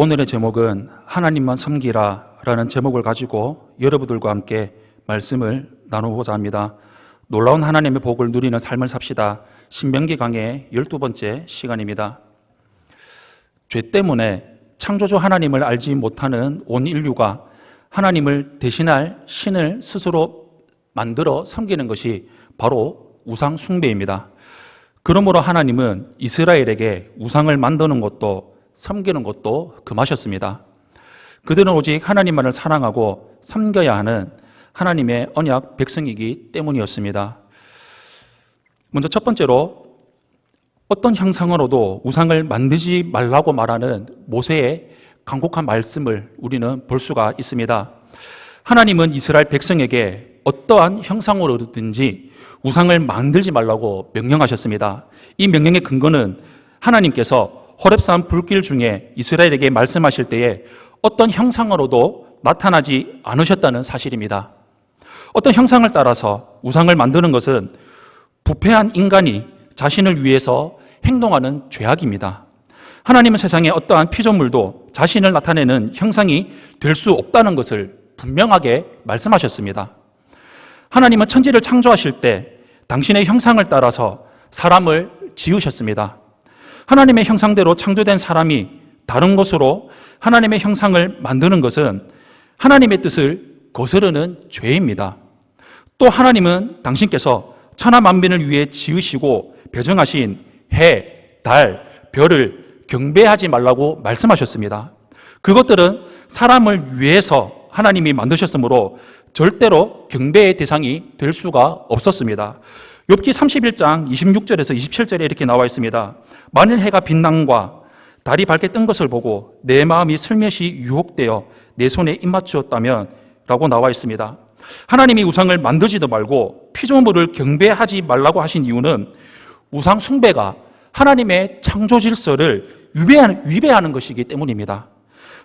오늘의 제목은 하나님만 섬기라 라는 제목을 가지고 여러분들과 함께 말씀을 나누고자 합니다. 놀라운 하나님의 복을 누리는 삶을 삽시다. 신명기 강의 12번째 시간입니다. 죄 때문에 창조주 하나님을 알지 못하는 온 인류가 하나님을 대신할 신을 스스로 만들어 섬기는 것이 바로 우상 숭배입니다. 그러므로 하나님은 이스라엘에게 우상을 만드는 것도 섬기는 것도 금하셨습니다. 그들은 오직 하나님만을 사랑하고 섬겨야 하는 하나님의 언약 백성이기 때문이었습니다. 먼저 첫 번째로 어떤 형상으로도 우상을 만들지 말라고 말하는 모세의 간곡한 말씀을 우리는 볼 수가 있습니다. 하나님은 이스라엘 백성에게 어떠한 형상으로든지 우상을 만들지 말라고 명령하셨습니다. 이 명령의 근거는 하나님께서 호렙산 불길 중에 이스라엘에게 말씀하실 때에 어떤 형상으로도 나타나지 않으셨다는 사실입니다. 어떤 형상을 따라서 우상을 만드는 것은 부패한 인간이 자신을 위해서 행동하는 죄악입니다. 하나님은 세상에 어떠한 피조물도 자신을 나타내는 형상이 될 수 없다는 것을 분명하게 말씀하셨습니다. 하나님은 천지를 창조하실 때 당신의 형상을 따라서 사람을 지으셨습니다. 하나님의 형상대로 창조된 사람이 다른 것으로 하나님의 형상을 만드는 것은 하나님의 뜻을 거스르는 죄입니다. 또 하나님은 당신께서 천하 만민을 위해 지으시고 배정하신 해, 달, 별을 경배하지 말라고 말씀하셨습니다. 그것들은 사람을 위해서 하나님이 만드셨으므로 절대로 경배의 대상이 될 수가 없었습니다. 욥기 31장 26절에서 27절에 이렇게 나와 있습니다. 만일 해가 빛남과 달이 밝게 뜬 것을 보고 내 마음이 슬며시 유혹되어 내 손에 입맞추었다면 라고 나와 있습니다. 하나님이 우상을 만들지도 말고 피조물을 경배하지 말라고 하신 이유는 우상 숭배가 하나님의 창조 질서를 위배하는 것이기 때문입니다.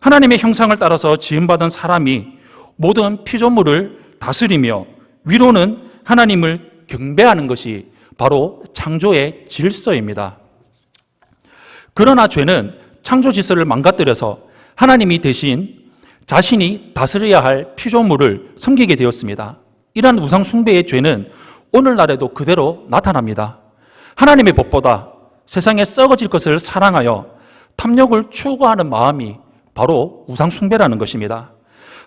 하나님의 형상을 따라서 지음받은 사람이 모든 피조물을 다스리며 위로는 하나님을 경배하는 것이 바로 창조의 질서입니다. 그러나 죄는 창조 질서를 망가뜨려서 하나님이 대신 자신이 다스려야 할 피조물을 섬기게 되었습니다. 이러한 우상 숭배의 죄는 오늘날에도 그대로 나타납니다. 하나님의 법보다 세상에 썩어질 것을 사랑하여 탐욕을 추구하는 마음이 바로 우상 숭배라는 것입니다.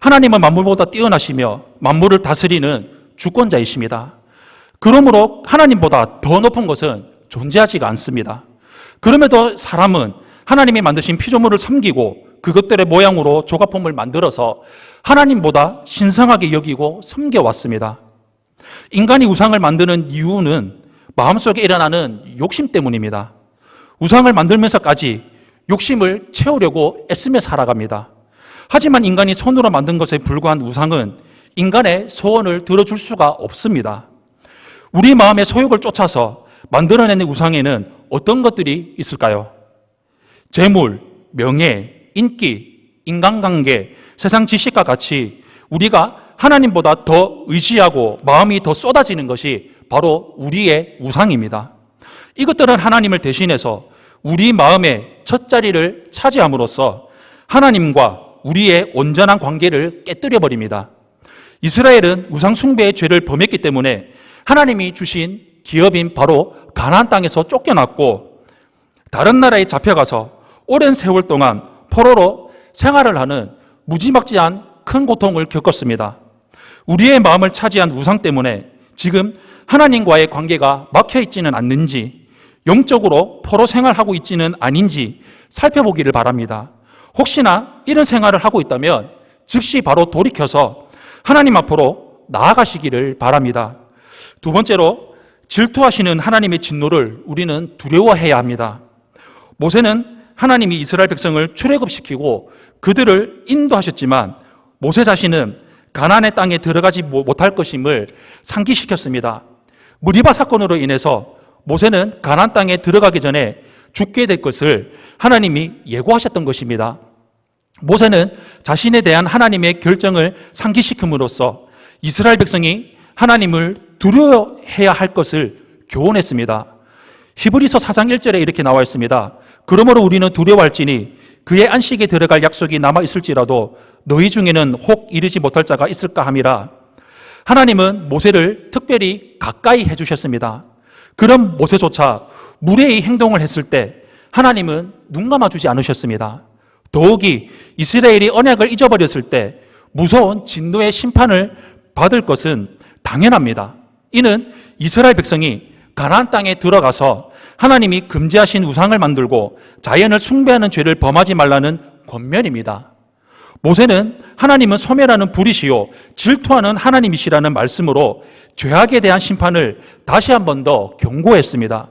하나님은 만물보다 뛰어나시며 만물을 다스리는 주권자이십니다. 그러므로 하나님보다 더 높은 것은 존재하지가 않습니다. 그럼에도 사람은 하나님이 만드신 피조물을 섬기고 그것들의 모양으로 조각품을 만들어서 하나님보다 신성하게 여기고 섬겨왔습니다. 인간이 우상을 만드는 이유는 마음속에 일어나는 욕심 때문입니다. 우상을 만들면서까지 욕심을 채우려고 애쓰며 살아갑니다. 하지만 인간이 손으로 만든 것에 불과한 우상은 인간의 소원을 들어줄 수가 없습니다. 우리 마음의 소욕을 쫓아서 만들어내는 우상에는 어떤 것들이 있을까요? 재물, 명예, 인기, 인간관계, 세상 지식과 같이 우리가 하나님보다 더 의지하고 마음이 더 쏟아지는 것이 바로 우리의 우상입니다. 이것들은 하나님을 대신해서 우리 마음의 첫 자리를 차지함으로써 하나님과 우리의 온전한 관계를 깨뜨려 버립니다. 이스라엘은 우상 숭배의 죄를 범했기 때문에 하나님이 주신 기업인 바로 가나안 땅에서 쫓겨났고 다른 나라에 잡혀가서 오랜 세월 동안 포로로 생활을 하는 무지막지한 큰 고통을 겪었습니다. 우리의 마음을 차지한 우상 때문에 지금 하나님과의 관계가 막혀 있지는 않는지, 영적으로 포로 생활하고 있지는 아닌지 살펴보기를 바랍니다. 혹시나 이런 생활을 하고 있다면 즉시 바로 돌이켜서 하나님 앞으로 나아가시기를 바랍니다. 두 번째로, 질투하시는 하나님의 진노를 우리는 두려워해야 합니다. 모세는 하나님이 이스라엘 백성을 출애굽시키고 그들을 인도하셨지만 모세 자신은 가나안의 땅에 들어가지 못할 것임을 상기시켰습니다. 무리바 사건으로 인해서 모세는 가나안 땅에 들어가기 전에 죽게 될 것을 하나님이 예고하셨던 것입니다. 모세는 자신에 대한 하나님의 결정을 상기시킴으로써 이스라엘 백성이 하나님을 두려워해야 할 것을 교훈했습니다. 히브리서 4장 1절에 이렇게 나와 있습니다. 그러므로 우리는 두려워할지니 그의 안식에 들어갈 약속이 남아 있을지라도 너희 중에는 혹 이르지 못할 자가 있을까 함이라. 하나님은 모세를 특별히 가까이 해주셨습니다. 그런 모세조차 무례히 행동을 했을 때 하나님은 눈 감아주지 않으셨습니다. 더욱이 이스라엘이 언약을 잊어버렸을 때 무서운 진노의 심판을 받을 것은 당연합니다. 이는 이스라엘 백성이 가나안 땅에 들어가서 하나님이 금지하신 우상을 만들고 자연을 숭배하는 죄를 범하지 말라는 권면입니다. 모세는 하나님은 소멸하는 불이시요 질투하는 하나님이시라는 말씀으로 죄악에 대한 심판을 다시 한 번 더 경고했습니다.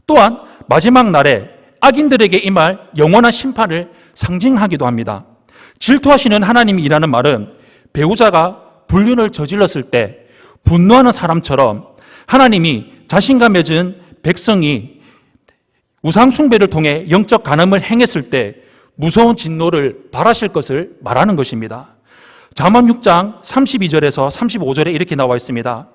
또한 마지막 날에 악인들에게 임할 영원한 심판을 상징하기도 합니다. 질투하시는 하나님이라는 말은 배우자가 불륜을 저질렀을 때 분노하는 사람처럼 하나님이 자신과 맺은 백성이 우상 숭배를 통해 영적 간음을 행했을 때 무서운 진노를 발하실 것을 말하는 것입니다. 잠언 6장 32절에서 35절에 이렇게 나와 있습니다.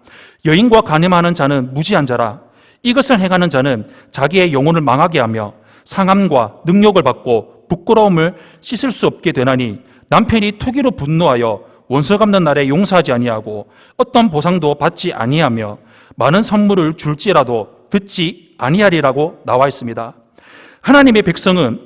여인과 간음하는 자는 무지한 자라. 이것을 행하는 자는 자기의 영혼을 망하게 하며 상함과 능욕을 받고 부끄러움을 씻을 수 없게 되나니 남편이 투기로 분노하여 원수 갚는 날에 용서하지 아니하고 어떤 보상도 받지 아니하며 많은 선물을 줄지라도 듣지 아니하리라고 나와 있습니다. 하나님의 백성은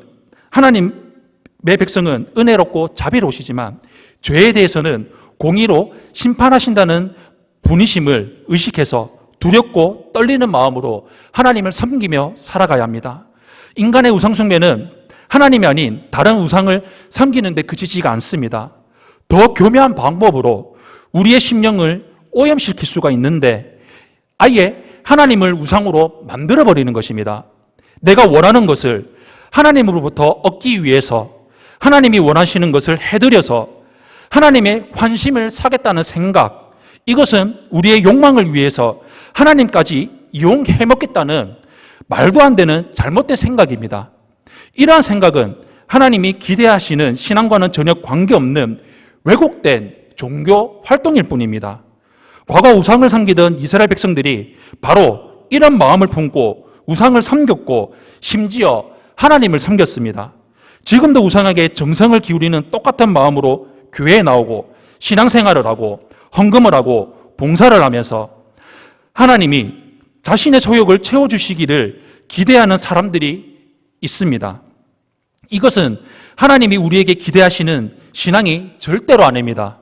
은혜롭고 자비로우시지만 죄에 대해서는 공의로 심판하신다는 분이심을 의식해서 두렵고 떨리는 마음으로 하나님을 섬기며 살아가야 합니다. 인간의 우상숭배는 하나님이 아닌 다른 우상을 섬기는 데 그치지가 않습니다. 더 교묘한 방법으로 우리의 심령을 오염시킬 수가 있는데 아예 하나님을 우상으로 만들어버리는 것입니다. 내가 원하는 것을 하나님으로부터 얻기 위해서 하나님이 원하시는 것을 해드려서 하나님의 환심을 사겠다는 생각, 이것은 우리의 욕망을 위해서 하나님까지 이용해먹겠다는 말도 안 되는 잘못된 생각입니다. 이러한 생각은 하나님이 기대하시는 신앙과는 전혀 관계없는 왜곡된 종교 활동일 뿐입니다. 과거 우상을 섬기던 이스라엘 백성들이 바로 이런 마음을 품고 우상을 섬겼고 심지어 하나님을 섬겼습니다. 지금도 우상에게 정성을 기울이는 똑같은 마음으로 교회에 나오고 신앙생활을 하고 헌금을 하고 봉사를 하면서 하나님이 자신의 소욕을 채워주시기를 기대하는 사람들이 있습니다. 이것은 하나님이 우리에게 기대하시는 신앙이 절대로 아닙니다.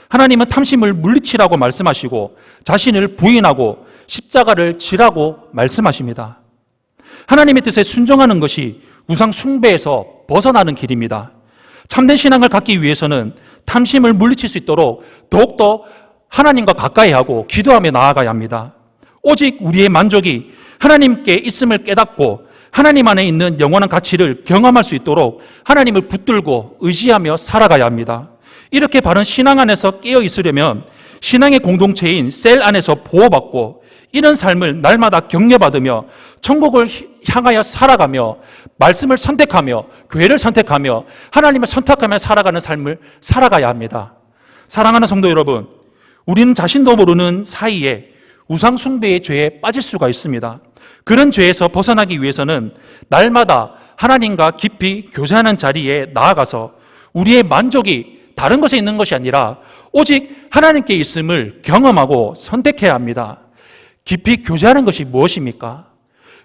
하나님은 탐심을 물리치라고 말씀하시고 자신을 부인하고 십자가를 지라고 말씀하십니다. 하나님의 뜻에 순종하는 것이 우상 숭배에서 벗어나는 길입니다. 참된 신앙을 갖기 위해서는 탐심을 물리칠 수 있도록 더욱더 하나님과 가까이 하고 기도하며 나아가야 합니다. 오직 우리의 만족이 하나님께 있음을 깨닫고 하나님 안에 있는 영원한 가치를 경험할 수 있도록 하나님을 붙들고 의지하며 살아가야 합니다. 이렇게 바른 신앙 안에서 깨어 있으려면 신앙의 공동체인 셀 안에서 보호받고 이런 삶을 날마다 격려받으며 천국을 향하여 살아가며 말씀을 선택하며 교회를 선택하며 하나님을 선택하며 살아가는 삶을 살아가야 합니다. 사랑하는 성도 여러분, 우리는 자신도 모르는 사이에 우상 숭배의 죄에 빠질 수가 있습니다. 그런 죄에서 벗어나기 위해서는 날마다 하나님과 깊이 교제하는 자리에 나아가서 우리의 만족이 다른 것에 있는 것이 아니라 오직 하나님께 있음을 경험하고 선택해야 합니다. 깊이 교제하는 것이 무엇입니까?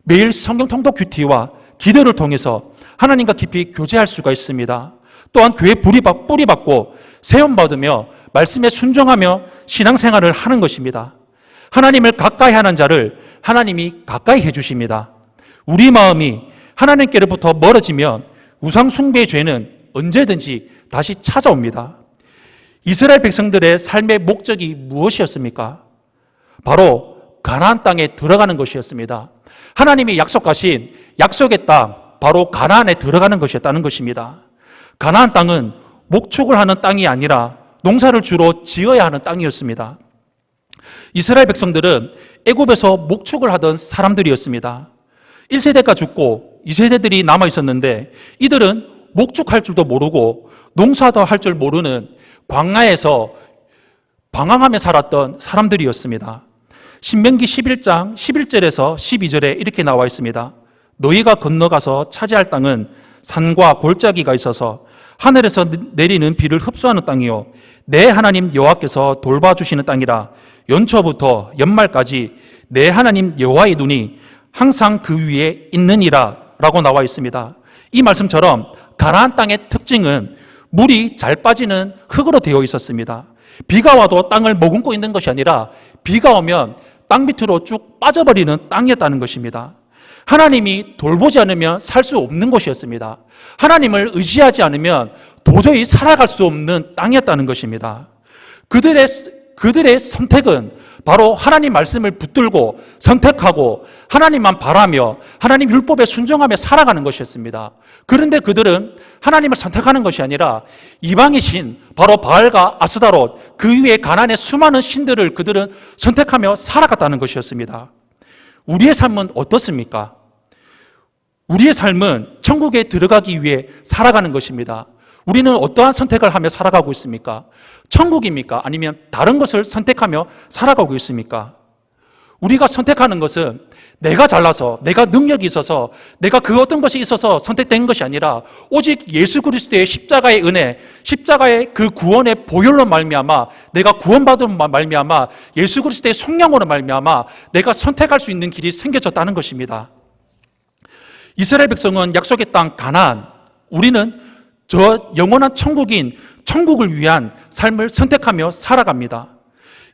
매일 성경 통독 큐티와 기도를 통해서 하나님과 깊이 교제할 수가 있습니다. 또한 교회 뿌리받고 세움받으며 말씀에 순종하며 신앙생활을 하는 것입니다. 하나님을 가까이 하는 자를 하나님이 가까이 해주십니다. 우리 마음이 하나님께로부터 멀어지면 우상 숭배의 죄는 언제든지 다시 찾아옵니다. 이스라엘 백성들의 삶의 목적이 무엇이었습니까? 바로 가나안 땅에 들어가는 것이었습니다. 하나님이 약속하신 약속의 땅, 바로 가나안에 들어가는 것이었다는 것입니다. 가나안 땅은 목축을 하는 땅이 아니라 농사를 주로 지어야 하는 땅이었습니다. 이스라엘 백성들은 애굽에서 목축을 하던 사람들이었습니다. 1세대가 죽고 2세대들이 남아 있었는데 이들은 목축할 줄도 모르고 농사도 할 줄 모르는 광야에서 방황하며 살았던 사람들이었습니다. 신명기 11장 11절에서 12절에 이렇게 나와 있습니다. 너희가 건너가서 차지할 땅은 산과 골짜기가 있어서 하늘에서 내리는 비를 흡수하는 땅이요 내 하나님 여호와께서 돌봐주시는 땅이라. 연초부터 연말까지 내 하나님 여호와의 눈이 항상 그 위에 있느니라 라고 나와 있습니다. 이 말씀처럼 가나안 땅의 특징은 물이 잘 빠지는 흙으로 되어 있었습니다. 비가 와도 땅을 머금고 있는 것이 아니라 비가 오면 땅 밑으로 쭉 빠져버리는 땅이었다는 것입니다. 하나님이 돌보지 않으면 살 수 없는 곳이었습니다. 하나님을 의지하지 않으면 도저히 살아갈 수 없는 땅이었다는 것입니다. 그들의 선택은 바로 하나님 말씀을 붙들고 선택하고 하나님만 바라며 하나님 율법에 순종하며 살아가는 것이었습니다. 그런데 그들은 하나님을 선택하는 것이 아니라 이방의 신, 바로 바알과 아스다롯, 그 위에 가나안의 수많은 신들을 그들은 선택하며 살아갔다는 것이었습니다. 우리의 삶은 어떻습니까? 우리의 삶은 천국에 들어가기 위해 살아가는 것입니다. 우리는 어떠한 선택을 하며 살아가고 있습니까? 천국입니까? 아니면 다른 것을 선택하며 살아가고 있습니까? 우리가 선택하는 것은 내가 잘나서, 내가 능력이 있어서, 내가 그 어떤 것이 있어서 선택된 것이 아니라 오직 예수 그리스도의 십자가의 은혜, 십자가의 그 구원의 보혈로 말미암아 내가 구원받은 말미암아 예수 그리스도의 성령으로 말미암아 내가 선택할 수 있는 길이 생겨졌다는 것입니다. 이스라엘 백성은 약속의 땅 가나안, 우리는 저 영원한 천국인 천국을 위한 삶을 선택하며 살아갑니다.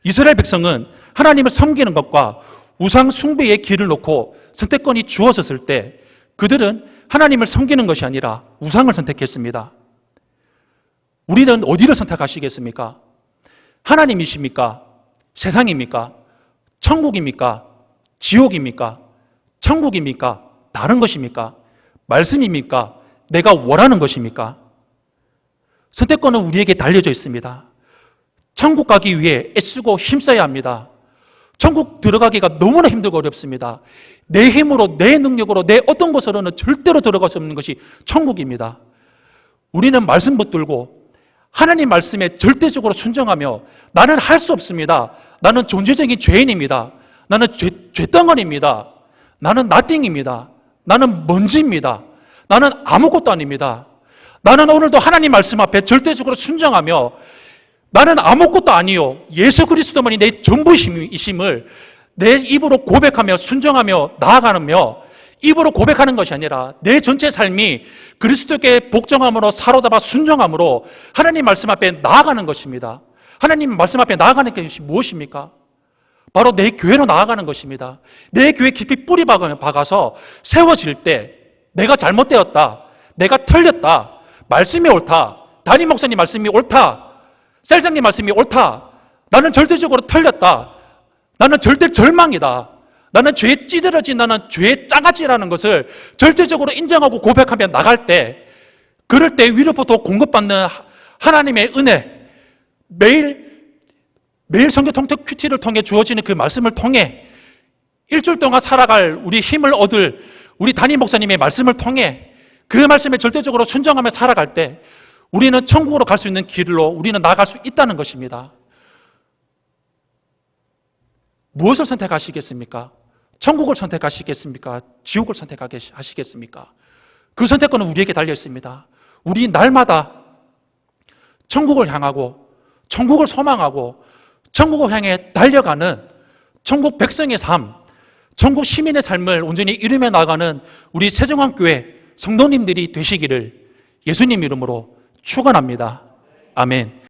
이스라엘 백성은 하나님을 섬기는 것과 우상 숭배의 길을 놓고 선택권이 주어졌을 때 그들은 하나님을 섬기는 것이 아니라 우상을 선택했습니다. 우리는 어디를 선택하시겠습니까? 하나님이십니까? 세상입니까? 천국입니까? 지옥입니까? 천국입니까? 다른 것입니까? 말씀입니까? 내가 원하는 것입니까? 선택권은 우리에게 달려져 있습니다. 천국 가기 위해 애쓰고 힘써야 합니다. 천국 들어가기가 너무나 힘들고 어렵습니다. 내 힘으로, 내 능력으로, 내 어떤 것으로는 절대로 들어갈 수 없는 것이 천국입니다. 우리는 말씀 붙들고 하나님 말씀에 절대적으로 순종하며 나는 할 수 없습니다. 나는 존재적인 죄인입니다. 나는 죄덩어리입니다. 나는 nothing입니다. 나는 먼지입니다. 나는 아무것도 아닙니다. 나는 오늘도 하나님 말씀 앞에 절대적으로 순종하며 나는 아무것도 아니요 예수 그리스도만이 내 전부이심을 내 입으로 고백하며 순종하며 나아가며 입으로 고백하는 것이 아니라 내 전체 삶이 그리스도께 복종함으로 사로잡아 순종함으로 하나님 말씀 앞에 나아가는 것입니다. 하나님 말씀 앞에 나아가는 것이 무엇입니까? 바로 내 교회로 나아가는 것입니다. 내 교회 깊이 뿌리 박아서 세워질 때 내가 잘못되었다, 내가 틀렸다, 말씀이 옳다, 담임 목사님 말씀이 옳다, 셀장님 말씀이 옳다, 나는 절대적으로 틀렸다, 나는 절대 절망이다, 나는 죄에 찌들어진 나는 죄의 짜가지라는 것을 절대적으로 인정하고 고백하며 나갈 때 그럴 때 위로부터 공급받는 하나님의 은혜, 매일 성경 통독 큐티를 통해 주어지는 그 말씀을 통해 일주일 동안 살아갈 우리 힘을 얻을 우리 담임 목사님의 말씀을 통해 그 말씀에 절대적으로 순종하며 살아갈 때 우리는 천국으로 갈 수 있는 길로 우리는 나아갈 수 있다는 것입니다. 무엇을 선택하시겠습니까? 천국을 선택하시겠습니까? 지옥을 선택하시겠습니까? 그 선택권은 우리에게 달려 있습니다. 우리 날마다 천국을 향하고 천국을 소망하고 천국을 향해 달려가는 천국 백성의 삶, 천국 시민의 삶을 온전히 이루며 나가는 우리 세정왕교회 성도님들이 되시기를 예수님 이름으로 축원합니다. 아멘.